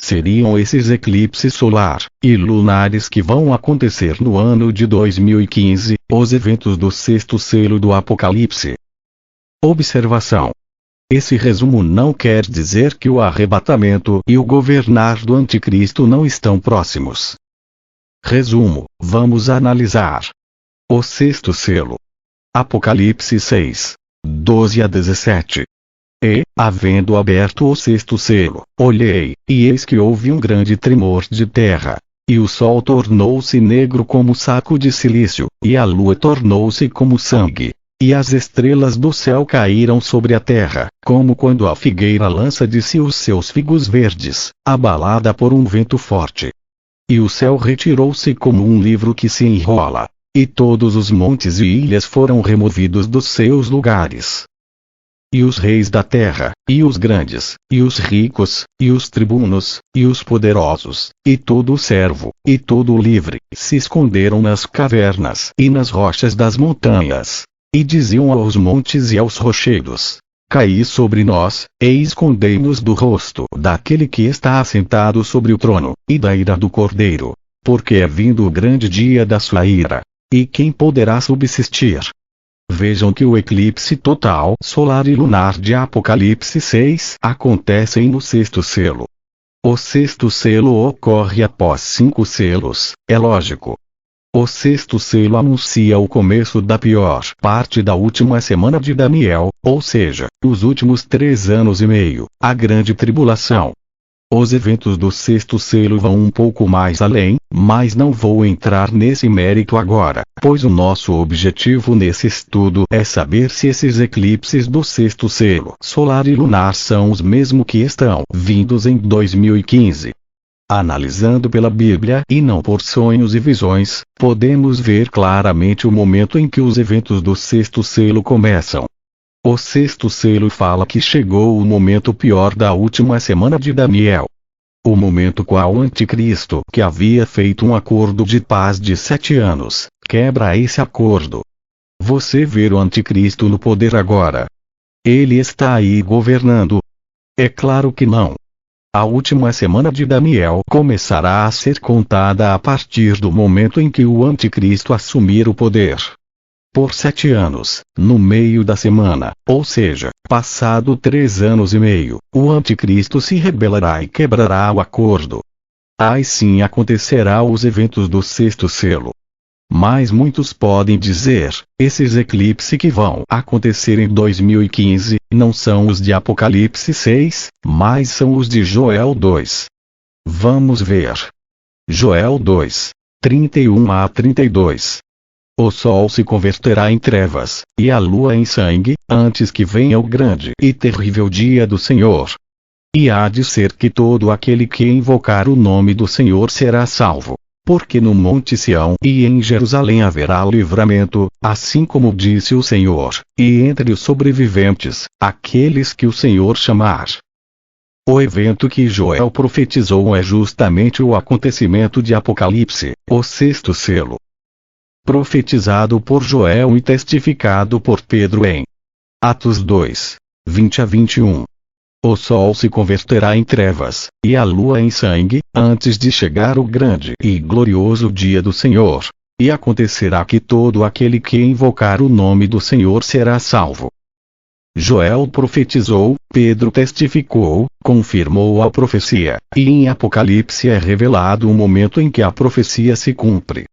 seriam esses eclipses solar e lunares que vão acontecer no ano de 2015, os eventos do sexto selo do Apocalipse. Observação: esse resumo não quer dizer que o arrebatamento e o governar do Anticristo não estão próximos. Resumo: vamos analisar o sexto selo. Apocalipse 6, 12 a 17. E, havendo aberto o sexto selo, olhei, e eis que houve um grande tremor de terra. E o sol tornou-se negro como saco de cilício, e a lua tornou-se como sangue. E as estrelas do céu caíram sobre a terra, como quando a figueira lança de si os seus figos verdes, abalada por um vento forte. E o céu retirou-se como um livro que se enrola. E todos os montes e ilhas foram removidos dos seus lugares. E os reis da terra, e os grandes, e os ricos, e os tribunos, e os poderosos, e todo o servo, e todo o livre, se esconderam nas cavernas e nas rochas das montanhas. E diziam aos montes e aos rochedos: caí sobre nós, e escondei-nos do rosto daquele que está assentado sobre o trono, e da ira do Cordeiro. Porque é vindo o grande dia da sua ira. E quem poderá subsistir? Vejam que o eclipse total solar e lunar de Apocalipse 6 acontecem no sexto selo. O sexto selo ocorre após 5 selos, é lógico. O sexto selo anuncia o começo da pior parte da última semana de Daniel, ou seja, os últimos 3 anos e meio, a grande tribulação. Os eventos do sexto selo vão um pouco mais além, mas não vou entrar nesse mérito agora, pois o nosso objetivo nesse estudo é saber se esses eclipses do sexto selo solar e lunar são os mesmos que estão vindos em 2015. Analisando pela Bíblia e não por sonhos e visões, podemos ver claramente o momento em que os eventos do sexto selo começam. O sexto selo fala que chegou o momento pior da última semana de Daniel. O momento qual o Anticristo, que havia feito um acordo de paz de 7 anos, quebra esse acordo. Você vê o Anticristo no poder agora? Ele está aí governando? É claro que não. A última semana de Daniel começará a ser contada a partir do momento em que o Anticristo assumir o poder. Por 7 anos, no meio da semana, ou seja, passado 3 anos e meio, o Anticristo se rebelará e quebrará o acordo. Aí sim acontecerá os eventos do sexto selo. Mas muitos podem dizer, esses eclipses que vão acontecer em 2015, não são os de Apocalipse 6, mas são os de Joel 2. Vamos ver. Joel 2, 31 a 32. O sol se converterá em trevas, e a lua em sangue, antes que venha o grande e terrível dia do Senhor. E há de ser que todo aquele que invocar o nome do Senhor será salvo. Porque no Monte Sião e em Jerusalém haverá livramento, assim como disse o Senhor, e entre os sobreviventes, aqueles que o Senhor chamar. O evento que Joel profetizou é justamente o acontecimento de Apocalipse, o sexto selo. Profetizado por Joel e testificado por Pedro em Atos 2, 20 a 21. O sol se converterá em trevas, e a lua em sangue, antes de chegar o grande e glorioso dia do Senhor. E acontecerá que todo aquele que invocar o nome do Senhor será salvo. Joel profetizou, Pedro testificou, confirmou a profecia, e em Apocalipse é revelado o momento em que a profecia se cumpre.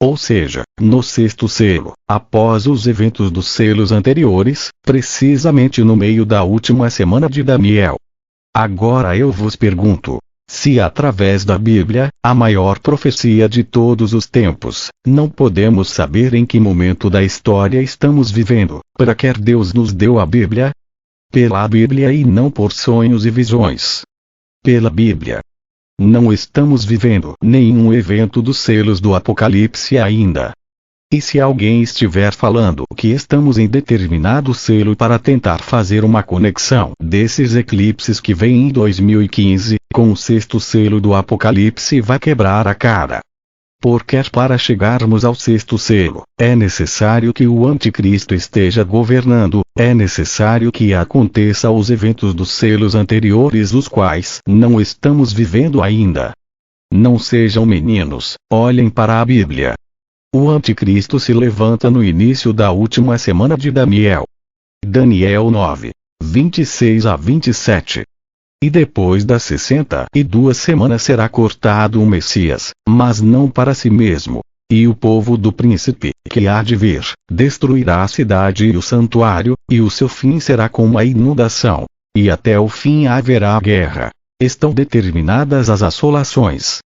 Ou seja, no sexto selo, após os eventos dos selos anteriores, precisamente no meio da última semana de Daniel. Agora eu vos pergunto, se através da Bíblia, a maior profecia de todos os tempos, não podemos saber em que momento da história estamos vivendo, para que Deus nos deu a Bíblia? Pela Bíblia e não por sonhos e visões. Pela Bíblia. Não estamos vivendo nenhum evento dos selos do Apocalipse ainda. E se alguém estiver falando que estamos em determinado selo para tentar fazer uma conexão desses eclipses que vêm em 2015, com o sexto selo do Apocalipse, vai quebrar a cara. Porque para chegarmos ao sexto selo, é necessário que o anticristo esteja governando, é necessário que aconteça os eventos dos selos anteriores, os quais não estamos vivendo ainda. Não sejam meninos, olhem para a Bíblia. O anticristo se levanta no início da última semana de Daniel. Daniel 9, 26 a 27. E depois das 62 semanas será cortado o Messias, mas não para si mesmo. E o povo do príncipe, que há de vir, destruirá a cidade e o santuário, e o seu fim será como a inundação. E até o fim haverá guerra. Estão determinadas as assolações.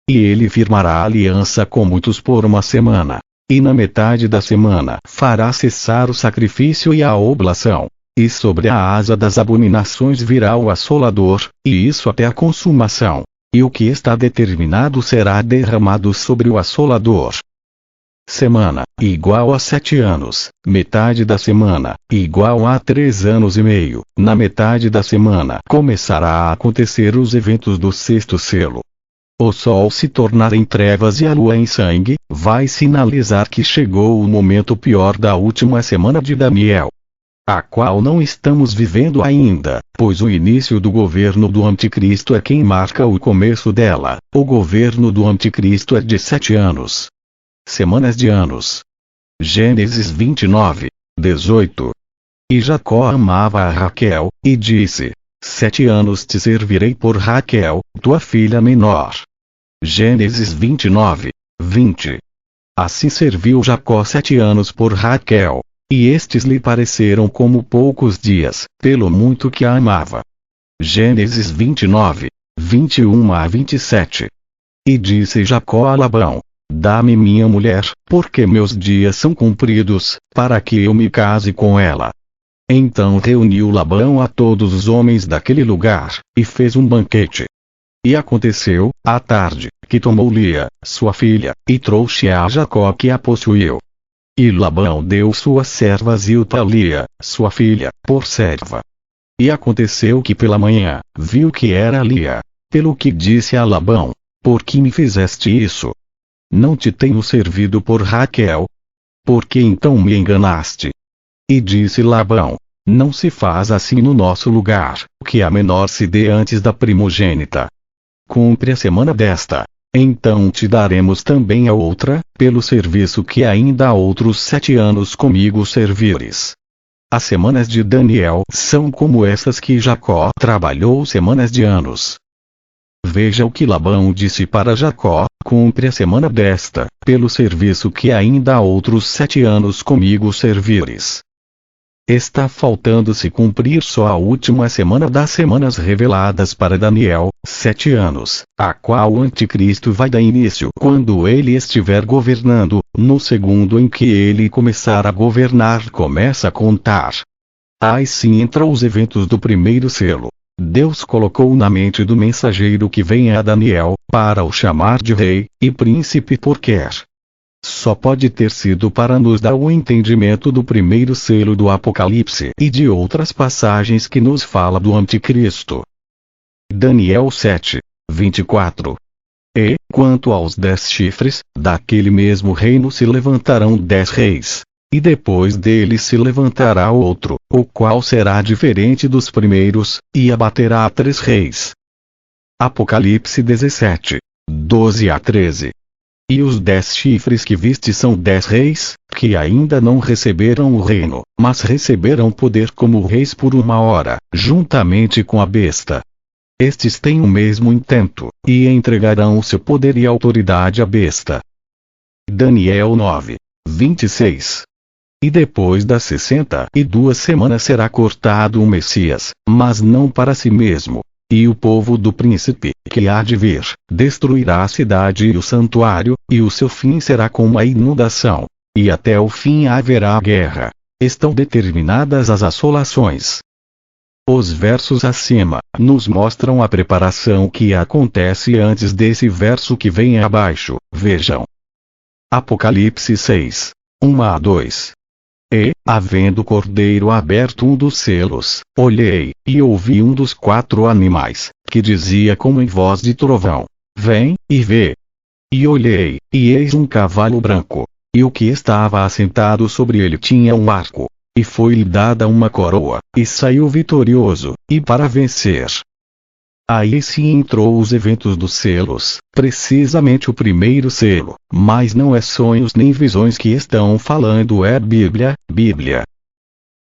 E ele firmará aliança com muitos por uma semana. E na metade da semana fará cessar o sacrifício e a oblação. E sobre a asa das abominações virá o assolador, e isso até a consumação. E o que está determinado será derramado sobre o assolador. Semana, igual a 7 anos. Metade da semana, igual a 3 anos e meio. Na metade da semana começará a acontecer os eventos do sexto selo. O sol se tornará em trevas e a lua em sangue, vai sinalizar que chegou o momento pior da última semana de Daniel, a qual não estamos vivendo ainda, pois o início do governo do anticristo é quem marca o começo dela. O governo do anticristo é de 7 anos. Semanas de anos. Gênesis 29, 18. E Jacó amava a Raquel, e disse: 7 anos te servirei por Raquel, tua filha menor. Gênesis 29, 20. Assim serviu Jacó 7 anos por Raquel. E estes lhe pareceram como poucos dias, pelo muito que a amava. Gênesis 29, 21 a 27. E disse Jacó a Labão: dá-me minha mulher, porque meus dias são cumpridos, para que eu me case com ela. Então reuniu Labão a todos os homens daquele lugar, e fez um banquete. E aconteceu, à tarde, que tomou Lia, sua filha, e trouxe a Jacó, que a possuiu. E Labão deu suas servas Zilpa a Lia, sua filha, por serva. E aconteceu que pela manhã, viu que era Lia. Pelo que disse a Labão: por que me fizeste isso? Não te tenho servido por Raquel? Por que então me enganaste? E disse Labão: não se faz assim no nosso lugar, que a menor se dê antes da primogênita. Cumpre a semana desta. Então te daremos também a outra, pelo serviço que ainda há outros 7 anos comigo servires. As semanas de Daniel são como essas que Jacó trabalhou semanas de anos. Veja o que Labão disse para Jacó: cumpre a semana desta, pelo serviço que ainda há outros 7 anos comigo servires. Está faltando se cumprir só a última semana das semanas reveladas para Daniel, 7 anos, a qual o anticristo vai dar início quando ele estiver governando. No segundo em que ele começar a governar, começa a contar. Aí sim entram os eventos do primeiro selo. Deus colocou na mente do mensageiro que vem a Daniel, para o chamar de rei e príncipe por quer. Só pode ter sido para nos dar o entendimento do primeiro selo do Apocalipse e de outras passagens que nos fala do anticristo. Daniel 7, 24. E, quanto aos 10 chifres, daquele mesmo reino se levantarão 10 reis. E depois dele se levantará outro, o qual será diferente dos primeiros, e abaterá a 3 reis. Apocalipse 17, 12 a 13. E os 10 chifres que viste são 10 reis, que ainda não receberam o reino, mas receberão poder como reis por 1 hora, juntamente com a besta. Estes têm o mesmo intento, e entregarão o seu poder e autoridade à besta. Daniel 9, 26. E depois das 62 semanas será cortado o Messias, mas não para si mesmo. E o povo do príncipe, que há de vir, destruirá a cidade e o santuário, e o seu fim será como a inundação. E até o fim haverá guerra. Estão determinadas as assolações. Os versos acima nos mostram a preparação que acontece antes desse verso que vem abaixo. Vejam. Apocalipse 6, 1 a 2. E, havendo o cordeiro aberto um dos selos, olhei, e ouvi um dos 4 animais, que dizia como em voz de trovão: vem, e vê. E olhei, e eis um cavalo branco. E o que estava assentado sobre ele tinha um arco. E foi-lhe dada uma coroa, e saiu vitorioso, e para vencer. Aí sim entrou os eventos dos selos, precisamente o primeiro selo, mas não é sonhos nem visões que estão falando, é Bíblia.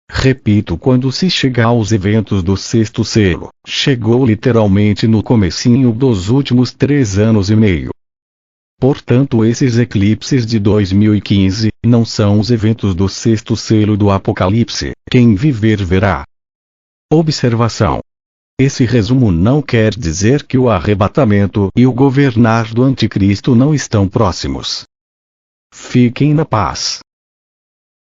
Repito, quando se chega aos eventos do sexto selo, chegou literalmente no comecinho dos últimos 3 anos e meio. Portanto, esses eclipses de 2015, não são os eventos do sexto selo do Apocalipse. Quem viver verá. Observação. Esse resumo não quer dizer que o arrebatamento e o governar do anticristo não estão próximos. Fiquem na paz.